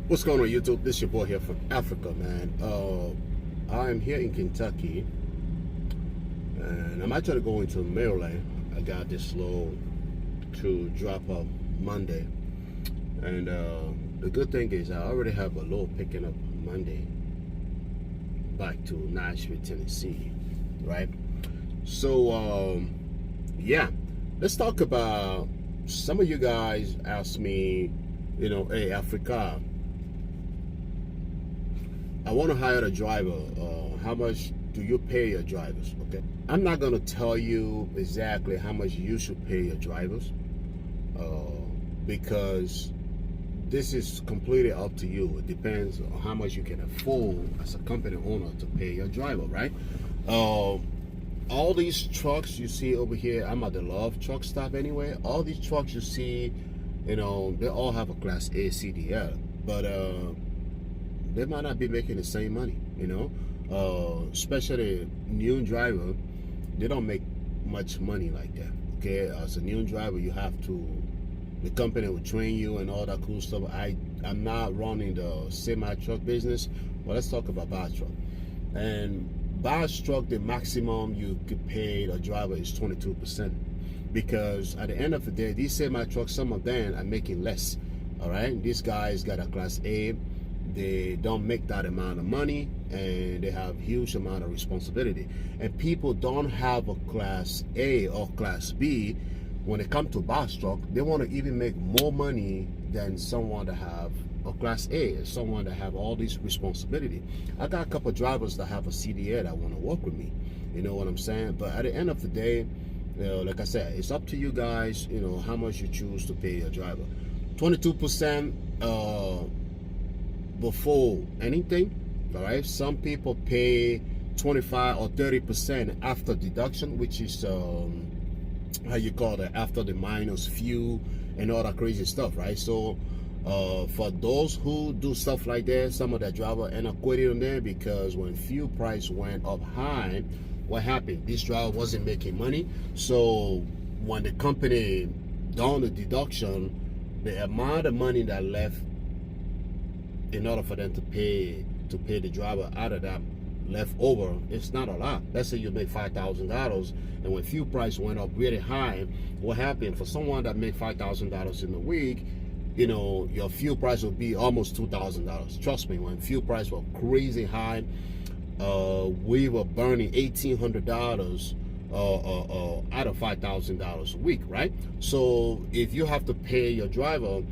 What's going on, YouTube? This is your boy here from Africa, man. I'm here in Kentucky, and I'm actually going to Maryland. I got this load to drop off Monday, and the good thing is I already have a load picking up Monday back to Nashville, Tennessee, right? So, yeah, let's talk about some of you guys asked me, hey, Africa, I want to hire a driver. How much do you pay your drivers? Okay, I'm not going to tell you exactly how much you should pay your drivers because this is completely up to you. It depends on how much you can afford as a company owner to pay your driver, right? All these trucks you see over here, I'm at the Love Truck Stop anyway. All these trucks you see, they all have a Class A CDL, but they might not be making the same money, especially new driver. They don't make much money like that. Okay, as a new driver, you have to, the company will train you and all that cool stuff. I'm not running the semi truck business, but let's talk about bar truck. And bar truck, the maximum you could pay a driver is 22%, because at the end of the day, these semi trucks, some of them are making less. All right, these guys got a Class A. They don't make that amount of money, and they have huge amount of responsibility. And people don't have a Class A or Class B. When it comes to box truck, they want to even make more money than someone that have a Class A, someone that have all this responsibility. I got a couple of drivers that have a CDL that want to work with me. You know what I'm saying? But at the end of the day, like I said, it's up to you guys. How much you choose to pay your driver. 22%. Before anything, all right? Some people pay 25 or 30% after deduction, which is how you call that, after the minus fuel and all that crazy stuff, right? So for those who do stuff like that, some of that driver end up quitting on there, because when fuel price went up high, what happened? This driver wasn't making money. So when the company done the deduction, the amount of money that left in order for them to pay the driver out of that left over, it's not a lot. Let's say you make $5,000, and when fuel price went up really high, what happened? For someone that make $5,000 in a week, your fuel price will be almost $2,000. Trust me, when fuel price was crazy high, we were burning $1,800 out of $5,000 a week, right? So if you have to pay your driver,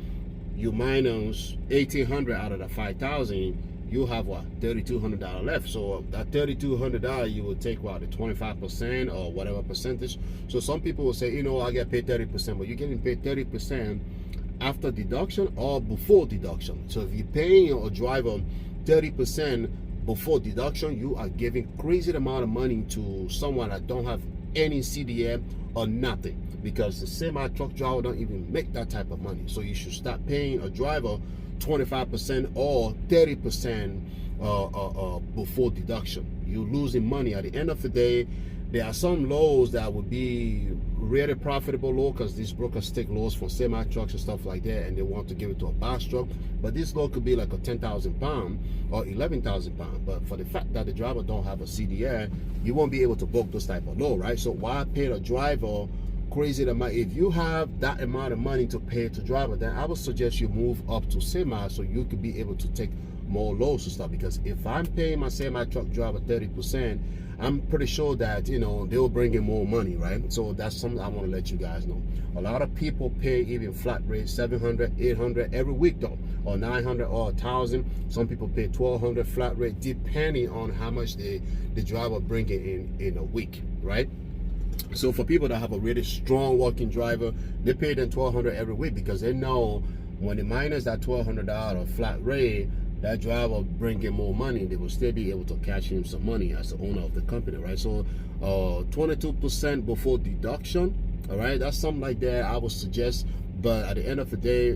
you minus $1,800 out of the $5,000, you have what, $3,200 left. So that $3,200, you will take what, the 25% or whatever percentage. So some people will say, I get paid 30%, but you're getting paid 30% after deduction or before deduction. So if you're paying a driver 30% before deduction, you are giving crazy amount of money to someone that don't have any CDL or nothing, because the semi truck driver don't even make that type of money. So you should start paying a driver 25% or 30% before deduction. You're losing money at the end of the day. There are some loads that would be really profitable load, because these brokers take loads from semi trucks and stuff like that, and they want to give it to a box truck. But this load could be like a 10,000 pound or 11,000 pound. But for the fact that the driver don't have a CDL, you won't be able to book those type of load, right? So why pay a driver crazy amount? If you have that amount of money to pay to driver, then I would suggest you move up to semi, so you could be able to take more loads and stuff. Because if I'm paying my semi truck driver 30%, I'm pretty sure that they'll bring in more money, right? So that's something I want to let you guys know. A lot of people pay even flat rate $700, $800 every week though, or $900 or $1,000. Some people pay $1,200 flat rate, depending on how much the driver bring in a week, right? So for people that have a really strong working driver, they pay them $1,200 every week, because they know when they minus that $1,200 flat rate, that driver bring in more money. They will still be able to cash in some money as the owner of the company, right? So 22% before deduction, all right? That's something like that I would suggest. But at the end of the day,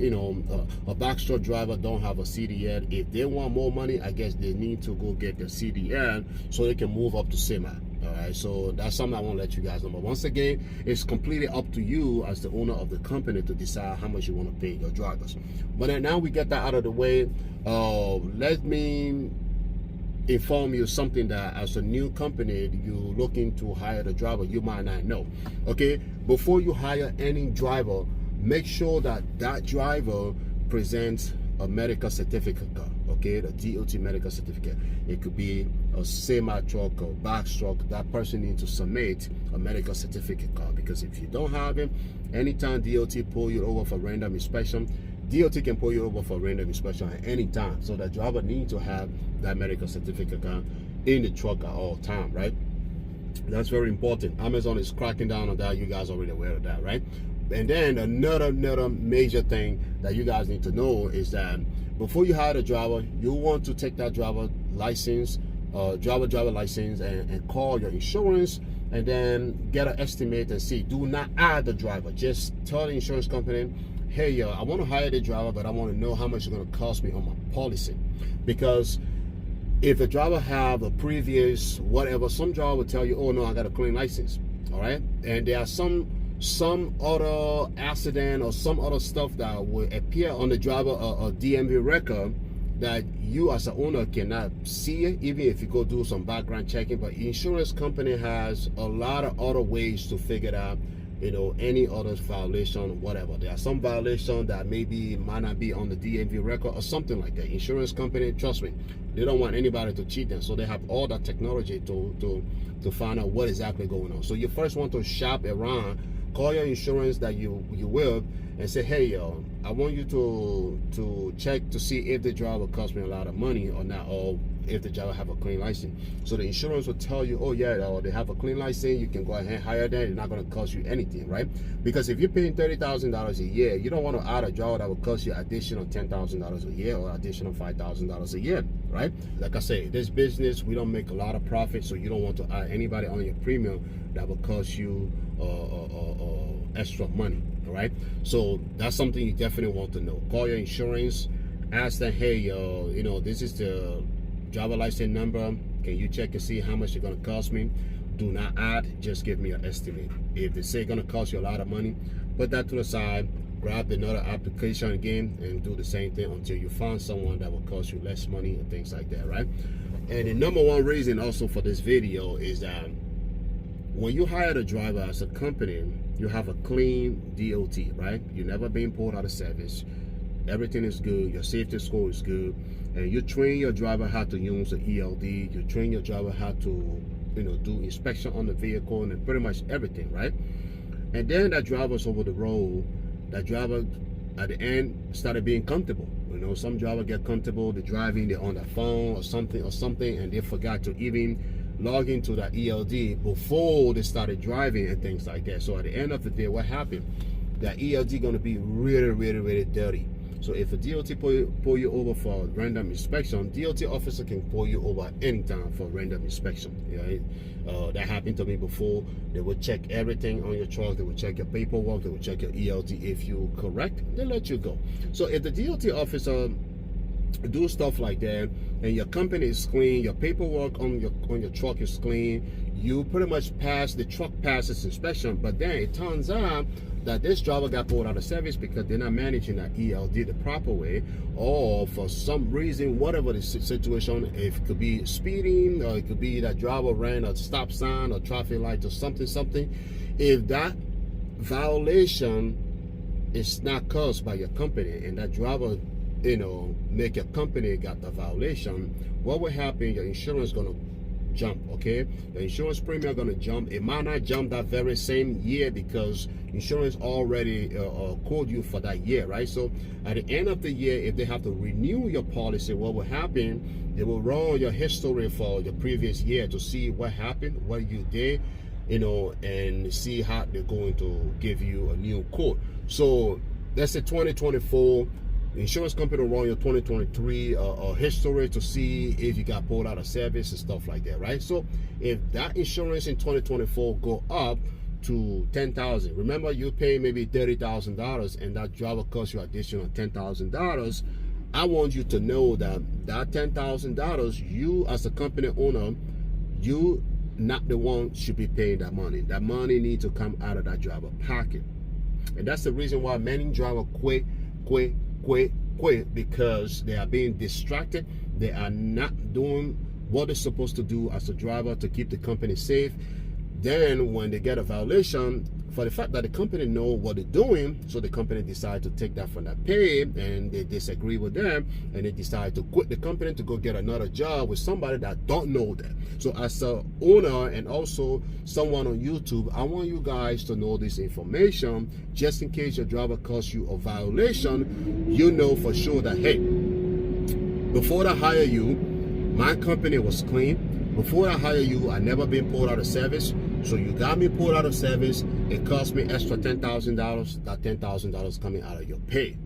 a box truck driver don't have a CDL. If they want more money, I guess they need to go get the CDL so they can move up to semi. All right, so that's something I want to let you guys know. But once again, it's completely up to you as the owner of the company to decide how much you want to pay your drivers. But then now we get that out of the way, let me inform you something that as a new company you're looking to hire the driver, you might not know. Okay, before you hire any driver, make sure that that driver presents a medical certificate card. Okay, the DOT medical certificate. It could be a semi truck or box truck. That person needs to submit a medical certificate card, because if you don't have it, anytime DOT pull you over for random inspection, DOT can pull you over for random inspection at any time. So the driver needs to have that medical certificate card in the truck at all time, right? That's very important. Amazon is cracking down on that. You guys are already aware of that, right? And then another major thing that you guys need to know is that before you hire the driver, you want to take that driver license, driver license, and call your insurance, and then get an estimate and see. Do not add the driver. Just tell the insurance company, hey, I want to hire the driver, but I want to know how much it's going to cost me on my policy. Because if the driver have a previous whatever, some driver will tell you, oh no, I got a clean license, all right? And there are some other accident or some other stuff that will appear on the driver or DMV record that you as an owner cannot see it, even if you go do some background checking. But insurance company has a lot of other ways to figure it out, you know, any other violation, whatever. There are some violations that maybe might not be on the DMV record or something like that. Insurance company, trust me, they don't want anybody to cheat them, so they have all that technology to find out what exactly going on. So you first want to shop around, call your insurance that you will, and say, hey, yo, I want you to check to see if the driver cost me a lot of money or not, or if the driver have a clean license. So the insurance will tell you, oh yeah, they have a clean license, you can go ahead and hire them. It's not going to cost you anything, right? Because if you're paying $30,000 a year, you don't want to add a driver that will cost you additional $10,000 a year or additional $5,000 a year, right? Like I say, this business, we don't make a lot of profit, so you don't want to add anybody on your premium that will cost you extra money. All right, so that's something you definitely want to know. Call your insurance, ask them, hey, you know, this is the driver license number, can you check and see how much it's going to cost me? Do not add, just give me an estimate. If they say it's going to cost you a lot of money, put that to the side, grab another application again, and do the same thing until you find someone that will cost you less money and things like that, right? And the number one reason also for this video is that when you hire the driver as a company, you have a clean DOT, right? You've never been pulled out of service. Everything is good. Your safety score is good. And you train your driver how to use the ELD. You train your driver how to, you know, do inspection on the vehicle and pretty much everything, right? And then that driver's over the road. That driver at the end started being comfortable. You know, some driver get comfortable, they're driving, they're on their phone or something, and they forgot to even log into that ELD before they started driving and things like that. So at the end of the day, what happened? That ELD going to be really dirty. So if a DOT pull you over for random inspection, DOT officer can pull you over anytime for random inspection. Right? That happened to me before. They will check everything on your truck. They will check your paperwork. They will check your ELD. If you correct, they let you go. So if the DOT officer do stuff like that and your company is clean, your paperwork on your truck is clean, you pretty much pass, the truck passes inspection. But then it turns out that this driver got pulled out of service because they're not managing that ELD the proper way, or for some reason, whatever the situation, it could be speeding, or it could be that driver ran a stop sign or traffic light or something. If that violation is not caused by your company and that driver, you know, make your company got the violation, what will happen? Your insurance gonna jump, okay? The insurance premium gonna jump. It might not jump that very same year because insurance already quote you for that year, right? So at the end of the year, if they have to renew your policy, what will happen? They will run your history for your previous year to see what happened, what you did, you know, and see how they're going to give you a new quote. So that's a 2024. The insurance company will run your 2023 history to see if you got pulled out of service and stuff like that, right? So if that insurance in 2024 go up to $10,000, remember you pay maybe $30,000 and that driver costs you additional $10,000. I want you to know that that $10,000, you as a company owner, you not the one should be paying that money. That money needs to come out of that driver pocket. And that's the reason why many drivers quit, because they are being distracted. They are not doing what they're supposed to do as a driver to keep the company safe. Then when they get a violation, for the fact that the company know what they're doing, so the company decide to take that from that pay, and they disagree with them, and they decide to quit the company to go get another job with somebody that don't know that. So as a owner and also someone on YouTube, I want you guys to know this information, just in case your driver calls you a violation. You know for sure that, hey, before I hire you, my company was clean. Before I hire you, I never been pulled out of service. So you got me pulled out of service. It cost me extra $10,000. That $10,000 coming out of your pay.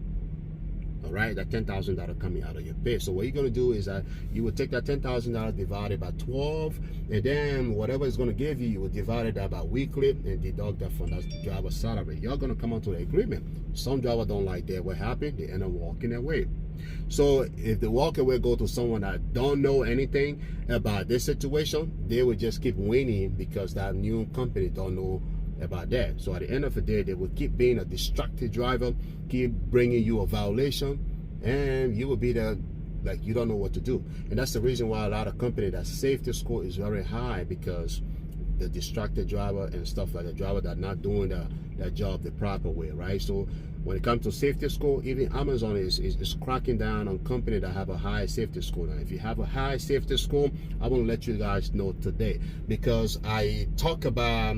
All right, that $10,000 coming out of your pay. So what you're gonna do is that you will take that $10,000 divided by 12, and then whatever it's gonna give you, you will divide it by weekly and deduct that from that driver's salary. You're gonna come onto the agreement. Some drivers don't like that. What happened? They end up walking away. So if they walk away, go to someone that don't know anything about this situation, they will just keep winning because that new company don't know about that. So at the end of the day, they will keep being a distracted driver, keep bringing you a violation, and you will be there like you don't know what to do. And that's the reason why a lot of companies, that safety score is very high, because the distracted driver and stuff like the driver that not doing that job the proper way, right? So when it comes to safety score, even Amazon is cracking down on companies that have a high safety score. Now, if you have a high safety score, I want to let you guys know today, because I talk about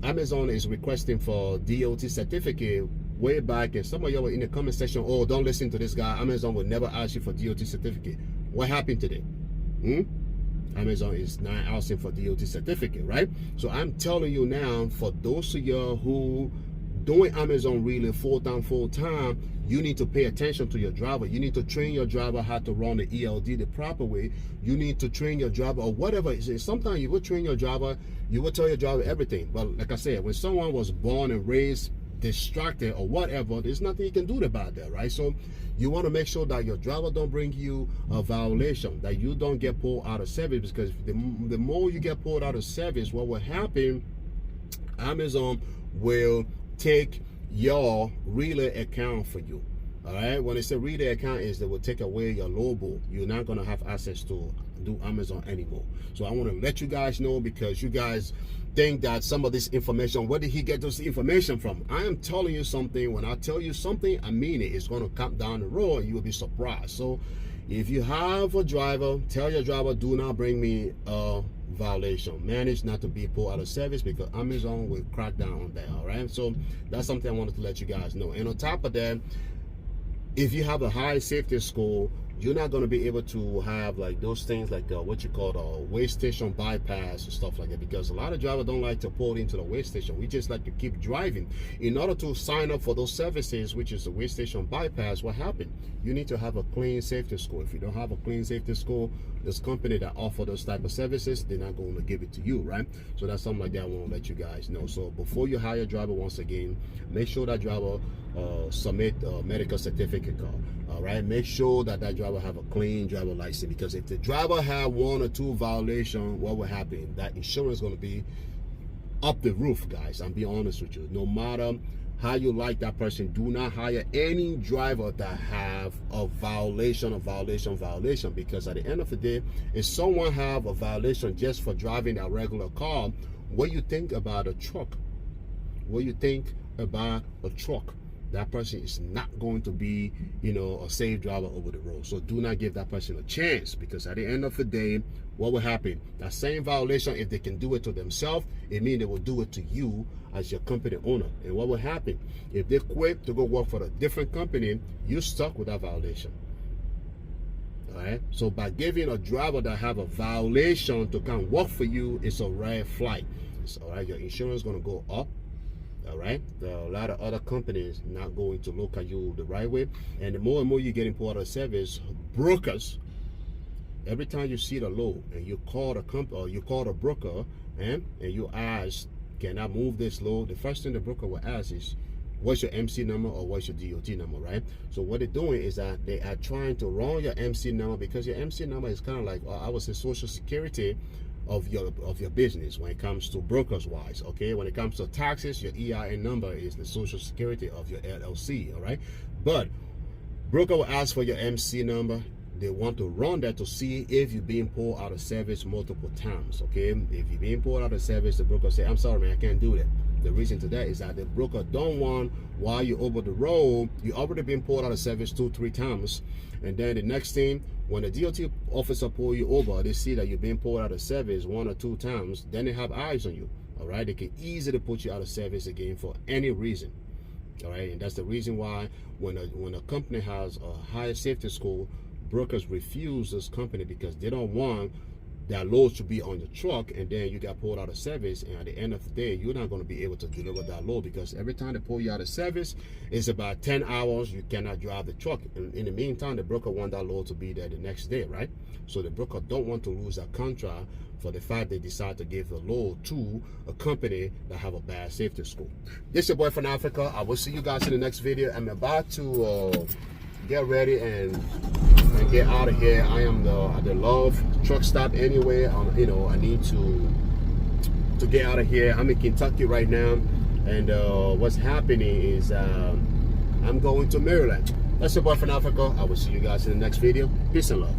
Amazon is requesting for DOT certificate way back, and some of y'all were in the comment section, oh, don't listen to this guy. Amazon will never ask you for DOT certificate. What happened today? Amazon is now asking for DOT certificate, right? So I'm telling you now, for those of y'all who doing Amazon really full time, you need to pay attention to your driver. You need to train your driver how to run the ELD the proper way. You need to train your driver, or whatever. Sometimes you will train your driver, you will tell your driver everything. But like I said, when someone was born and raised distracted or whatever, there's nothing you can do about that, right? So you want to make sure that your driver don't bring you a violation, that you don't get pulled out of service, because the more you get pulled out of service, what will happen, Amazon will take your relay account for you. All right, when it's a relay account, is they will take away your logo. You're not going to have access to do Amazon anymore. So I want to let you guys know, because you guys think that some of this information, where did he get this information from? I am telling you something. When I tell you something, I mean it. It's going to come down the road and you will be surprised. So if you have a driver, tell your driver, do not bring me a violation. Manage not to be pulled out of service, because Amazon will crack down on that. All right, so that's something I wanted to let you guys know. And on top of that, if you have a high safety score, you're not going to be able to have like those things like what you call the weigh station bypass and stuff like that, because a lot of drivers don't like to pull into the weigh station. We just like to keep driving. In order to sign up for those services, which is the weigh station bypass, what happened? You need to have a clean safety score. If you don't have a clean safety score, this company that offer those type of services, they're not going to give it to you, right? So that's something like that I want to let you guys know. So before you hire a driver, once again, make sure that driver submit a medical certificate card. All right, make sure that driver have a clean driver license, because if the driver have 1 or 2 violations, what will happen? That insurance is going to be up the roof, guys. I'm being honest with you. No matter how you like that person, do not hire any driver that have a violation, because at the end of the day, if someone have a violation just for driving a regular car, what you think about a truck? What you think about a truck? That person is not going to be, you know, a safe driver over the road. So do not give that person a chance, because at the end of the day, what will happen? That same violation, if they can do it to themselves, it means they will do it to you as your company owner. And what will happen? If they quit to go work for a different company, you're stuck with that violation. All right. So by giving a driver that have a violation to come work for you, it's a red flag. It's all right. Your insurance is going to go up. All right, there are a lot of other companies not going to look at you the right way, and the more and more you're getting pulled out of service, brokers, every time you see the low and you call the company or you call the broker and you ask, can I move this low? The first thing the broker will ask is, what's your MC number or what's your DOT number, right? So what they're doing is that they are trying to run your MC number, because your MC number is kind of like, I would say, Social Security of your business when it comes to brokers wise. Okay, when it comes to taxes, your EIN number is the social security of your LLC. All right, but broker will ask for your MC number. They want to run that to see if you're being pulled out of service multiple times. Okay, if you're being pulled out of service, the broker say, I'm sorry, man, I can't do that. The reason to that is that the broker don't want, while you're over the road, you already been pulled out of service 2-3 times, and then the next thing, when the DOT officer pull you over, they see that you're being pulled out of service 1 or 2 times, then they have eyes on you. All right, they can easily put you out of service again for any reason. All right, and that's the reason why when a company has a higher safety score, brokers refuse this company because they don't want that load to be on the truck, and then you got pulled out of service, and at the end of the day, you're not going to be able to deliver that load, because every time they pull you out of service, it's about 10 hours you cannot drive the truck. In the meantime, the broker want that load to be there the next day, right? So the broker don't want to lose that contract for the fact they decide to give the load to a company that have a bad safety score. This is your boy from Africa. I will see you guys in the next video. I'm about to get ready and get out of here. I am at the Love truck stop anyway. You know, I need to get out of here. I'm in Kentucky right now, and what's happening is I'm going to Maryland. That's your boy from Africa. I will see you guys in the next video. Peace and love.